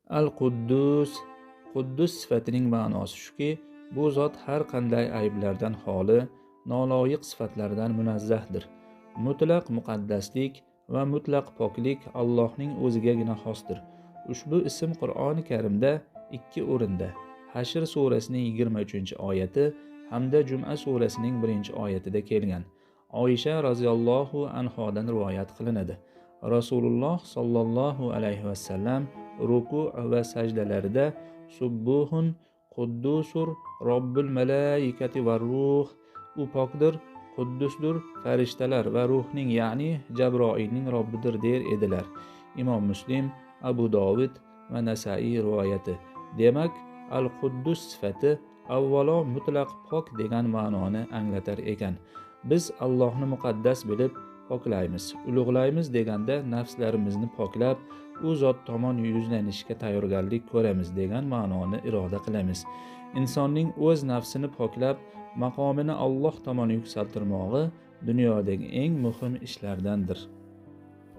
Al-Quddus, Quddus sifatining ma'nosi shuki, bu zot har qanday ayblardan xoli, noloyiq sifatlardan munazzahdir. Mutlaq muqaddaslik va mutlaq poklik Allohning o'zigagina xosdir. Ushbu ism Qur'oni Karimda ikki o'rinda, Hashr surasining 23-oyati hamda Juma surasining 1-oyatida kelgan. Oysha roziyallohu anhodan rivoyat qilinadi. Rasululloh sollallohu alayhi vasallam ruku va sajdalarida subbuhun quddusur robbul malaikati va ruh, u pokdir, quddusdur, farishtalar va ruhning, ya'ni Jabroilning Robbidir der edilar. Imom Muslim, Abu Dovud va Nasai rivoyati. Demak, al-Quddus sifati avvalo mutlaq pok degan ma'noni anglatar ekan. Biz Allohni muqaddas bilib poklaymiz, ulug'laymiz deganda nafslarimizni poklab, u zot tomon yuzlanishga tayyorgarlik ko'ramiz degan ma'noni iroda qilamiz. Insonning o'z nafsini poklab, maqomini Alloh tomon yuksaltirmog'i dunyodagi eng muhim ishlardandir.